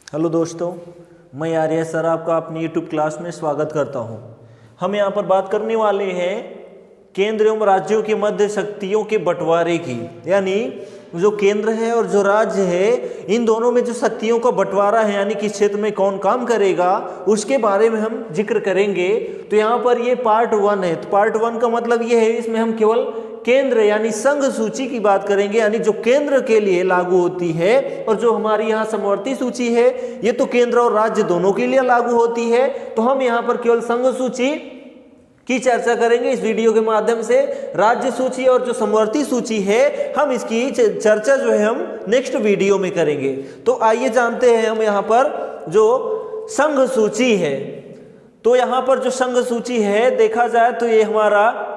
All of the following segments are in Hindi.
हेलो दोस्तों, मैं आर्य सर आपका अपनी यूट्यूब क्लास में स्वागत करता हूं। हम यहां पर बात करने वाले हैं केंद्र एवं राज्यों के मध्य शक्तियों के बंटवारे की, यानी जो केंद्र है और जो राज्य है इन दोनों में जो शक्तियों का बंटवारा है, यानी किस क्षेत्र में कौन काम करेगा उसके बारे में हम जिक्र करेंगे। तो यहाँ पर ये पार्ट 1 है। तो पार्ट 1 का मतलब ये है इसमें हम केवल केंद्र यानी संघ सूची की बात करेंगे, यानी जो केंद्र के लिए लागू होती है, और जो हमारी यहाँ समवर्ती सूची है ये तो केंद्र और राज्य दोनों के लिए लागू होती है। तो हम यहाँ पर केवल संघ सूची की चर्चा करेंगे इस वीडियो के माध्यम से। राज्य सूची और जो समवर्ती सूची है हम इसकी चर्चा जो है हम नेक्स्ट वीडियो में करेंगे। तो आइए जानते हैं हम यहाँ पर जो संघ सूची है। तो यहाँ पर जो संघ सूची है देखा जाए तो ये हमारा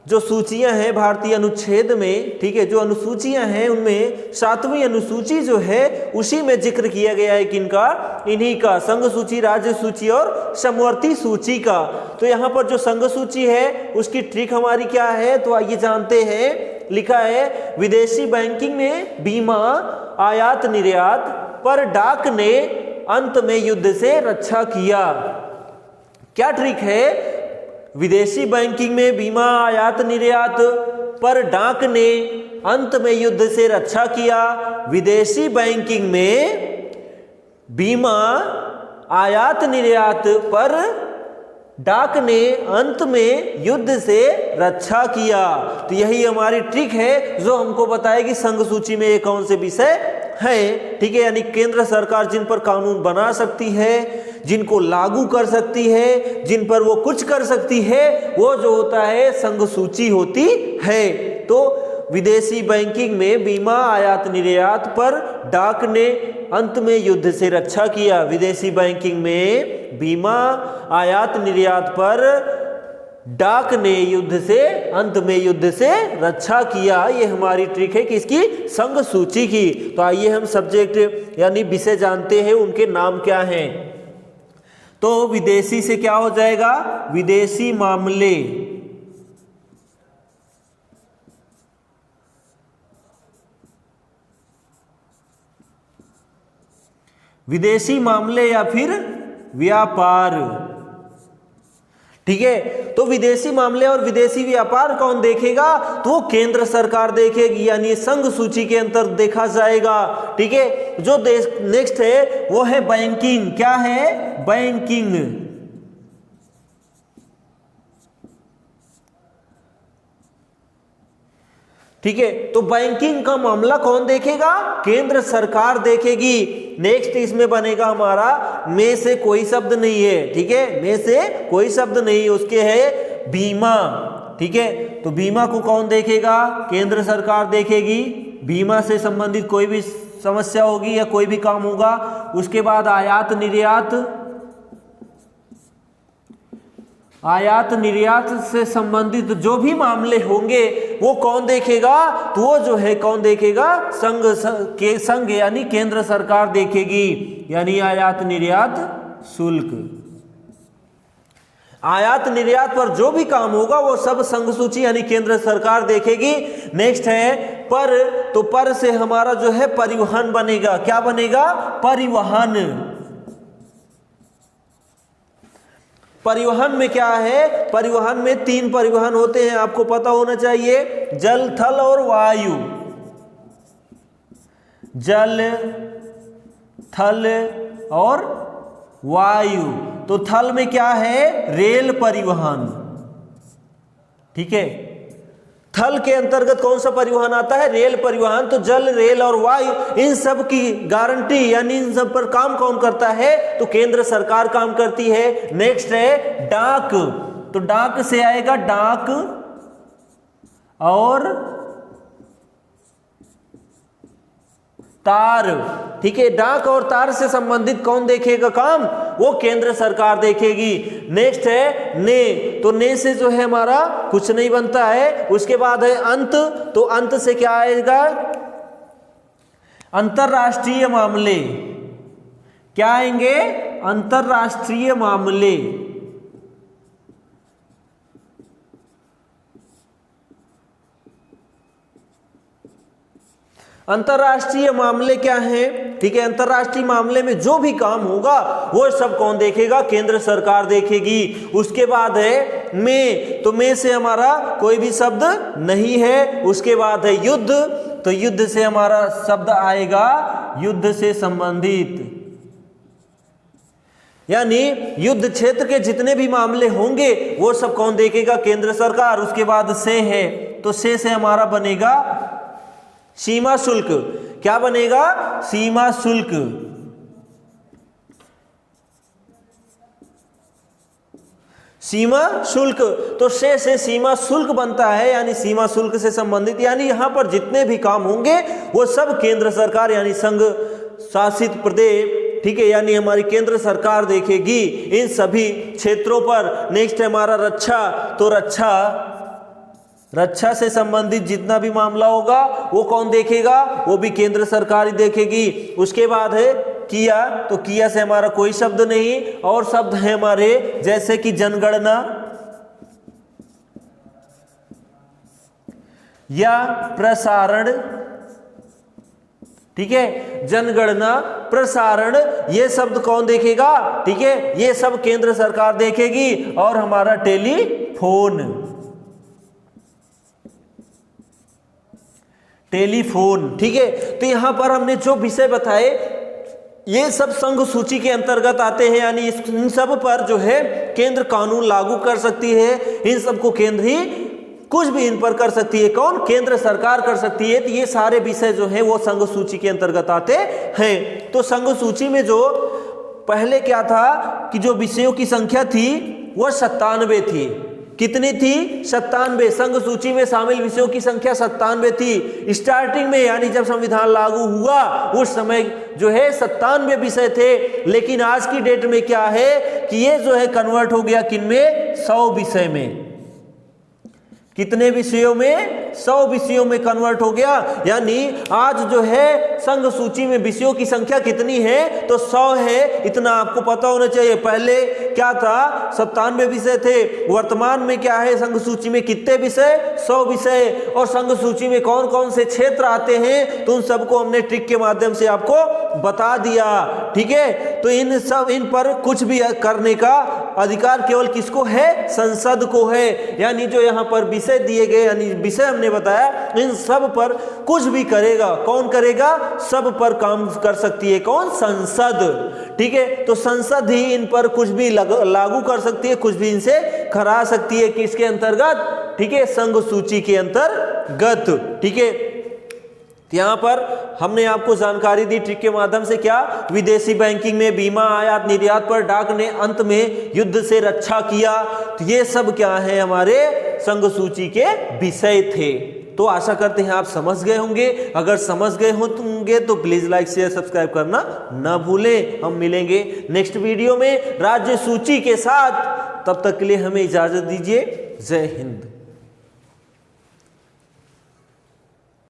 जो सूचियां हैं भारतीय अनुच्छेद में, ठीक है, जो अनुसूचियां हैं उनमें 7वीं अनुसूची जो है उसी में जिक्र किया गया है किनका, इन्हीं का, संघ सूची, राज्य सूची और समवर्ती सूची का। तो यहाँ पर जो संघ सूची है उसकी ट्रिक हमारी क्या है तो आइए जानते हैं। लिखा है विदेशी बैंकिंग में बीमा आयात निर्यात पर डाक ने अंत में युद्ध से रक्षा किया। क्या ट्रिक है? विदेशी बैंकिंग में बीमा आयात निर्यात पर डाक ने अंत में युद्ध से रक्षा किया। विदेशी बैंकिंग में बीमा आयात निर्यात पर डाक ने अंत में युद्ध से रक्षा किया। तो यही हमारी ट्रिक है जो हमको बताएगी संघ सूची में ये कौन से विषय है, ठीक है, यानी केंद्र सरकार जिन पर कानून बना सकती है, जिनको लागू कर सकती है, जिन पर वो कुछ कर सकती है, वो जो होता है संघ सूची होती है। तो विदेशी बैंकिंग में बीमा आयात निर्यात पर डाक ने अंत में युद्ध से रक्षा किया। विदेशी बैंकिंग में बीमा आयात निर्यात पर डाक ने अंत में युद्ध से रक्षा किया। ये हमारी ट्रिक है किसकी, संघ सूची की। तो आइए हम सब्जेक्ट यानी विषय जानते हैं, उनके नाम क्या हैं। तो विदेशी से क्या हो जाएगा, विदेशी मामले, विदेशी मामले या फिर व्यापार, ठीक है। तो विदेशी मामले और विदेशी व्यापार कौन देखेगा तो वो केंद्र सरकार देखेगी, यानी संघ सूची के अंतर्गत देखा जाएगा, ठीक है। जो देश नेक्स्ट है वो है बैंकिंग। क्या है? बैंकिंग, ठीक है। तो बैंकिंग का मामला कौन देखेगा? केंद्र सरकार देखेगी। नेक्स्ट इसमें बनेगा हमारा में से कोई शब्द नहीं है, ठीक है, में से कोई शब्द नहीं है, उसके है बीमा, ठीक है। तो बीमा को कौन देखेगा? केंद्र सरकार देखेगी। बीमा से संबंधित कोई भी समस्या होगी या कोई भी काम होगा। उसके बाद आयात निर्यात, आयात निर्यात से संबंधित जो भी मामले होंगे वो कौन देखेगा तो वो जो है कौन देखेगा, संघ यानी केंद्र सरकार देखेगी, यानी आयात निर्यात शुल्क। आयात निर्यात पर जो भी काम होगा वो सब संघ सूची यानी केंद्र सरकार देखेगी। नेक्स्ट है पर, तो पर से हमारा जो है परिवहन बनेगा। क्या बनेगा? परिवहन। परिवहन में क्या है? परिवहन में 3 परिवहन होते हैं, आपको पता होना चाहिए, जल, थल और वायु। जल, थल और वायु। तो थल में क्या है? रेल परिवहन, ठीक है। थल के अंतर्गत कौन सा परिवहन आता है? रेल परिवहन। तो जल, रेल और वायु इन सब की गारंटी यानी इन सब पर काम कौन करता है तो केंद्र सरकार काम करती है। नेक्स्ट है डाक। तो डाक से आएगा डाक और तार, ठीक है। डाक और तार से संबंधित कौन देखेगा काम? वो केंद्र सरकार देखेगी। नेक्स्ट है ने। तो ने से जो है हमारा कुछ नहीं बनता है। उसके बाद है अंत। तो अंत से क्या आएगा? अंतरराष्ट्रीय मामले। क्या आएंगे? अंतरराष्ट्रीय मामले। अंतरराष्ट्रीय मामले क्या हैं? ठीक है, अंतरराष्ट्रीय मामले में जो भी काम होगा वो सब कौन देखेगा? केंद्र सरकार देखेगी। उसके बाद है में, तो में से हमारा कोई भी शब्द नहीं है। उसके बाद है युद्ध, तो युद्ध से हमारा शब्द आएगा युद्ध से संबंधित, यानी युद्ध क्षेत्र के जितने भी मामले होंगे वो सब कौन देखेगा? केंद्र सरकार। उसके बाद से है, तो से हमारा बनेगा सीमा शुल्क। क्या बनेगा? सीमा शुल्क। सीमा शुल्क, तो से सीमा शुल्क बनता है, यानी सीमा शुल्क से संबंधित, यानी यहां पर जितने भी काम होंगे वो सब केंद्र सरकार यानी संघ शासित प्रदेश, ठीक है, यानी हमारी केंद्र सरकार देखेगी इन सभी क्षेत्रों पर। नेक्स्ट है हमारा रक्षा, तो रक्षा से संबंधित जितना भी मामला होगा वो कौन देखेगा? वो भी केंद्र सरकार ही देखेगी। उसके बाद है किया, तो किया से हमारा कोई शब्द नहीं, और शब्द है हमारे जैसे कि जनगणना या प्रसारण, ठीक है, जनगणना, प्रसारण, ये शब्द कौन देखेगा? ठीक है, ये सब केंद्र सरकार देखेगी। और हमारा टेलीफोन, ठीक है। तो यहां पर हमने जो विषय बताए ये सब संघ सूची के अंतर्गत आते हैं, यानी इन सब पर जो है केंद्र कानून लागू कर सकती है। इन सबको केंद्र ही कुछ भी इन पर कर सकती है, कौन? केंद्र सरकार कर सकती है। तो ये सारे विषय जो हैं वो संघ सूची के अंतर्गत आते हैं। तो संघ सूची में जो पहले क्या था कि जो विषयों की संख्या थी वो 97 थी। कितनी थी? 97। संघ सूची में शामिल विषयों की संख्या 97 थी। स्टार्टिंग में यानी जब संविधान लागू हुआ उस समय जो है 97 विषय थे, लेकिन आज की डेट में क्या है कि ये जो है कन्वर्ट हो गया किनमें? 100 विषय में। कितने विषयों में? 100 विषयों में कन्वर्ट हो गया। यानी आज जो है संघ सूची में विषयों की संख्या कितनी है? तो 100 है। इतना आपको पता होना चाहिए। पहले क्या था? 97 विषय थे। वर्तमान में क्या है? संघ सूची में कितने विषय? 100 विषय। और संघ सूची में कौन कौन से क्षेत्र आते हैं तो उन सबको हमने ट्रिक के माध्यम से आपको बता दिया, ठीक है। तो इन पर कुछ भी करने का अधिकार केवल किसको है? संसद को है। यानी जो यहाँ पर विषय दिए गए, यानी विषय हमने बताया, इन सब पर कुछ भी करेगा। कौन करेगा? सब पर काम कर सकती है। कौन? संसद, ठीक है। तो संसद ही इन पर कुछ भी लागू कर सकती है, कुछ भी इनसे करा सकती है। किसके अंतर्गत? ठीक है, संघ सूची के अंतर्गत, ठीक है। यहाँ पर हमने आपको जानकारी दी ट्रिक के माध्यम से, क्या? विदेशी बैंकिंग में बीमा, आयात निर्यात पर डाक ने अंत में युद्ध से रक्षा किया। तो ये सब क्या है? हमारे संघ सूची के विषय थे। तो आशा करते हैं आप समझ गए होंगे। अगर समझ गए होंगे तो प्लीज लाइक शेयर सब्सक्राइब करना ना भूलें। हम मिलेंगे नेक्स्ट वीडियो में राज्य सूची के साथ। तब तक के लिए हमें इजाजत दीजिए। जय हिंद।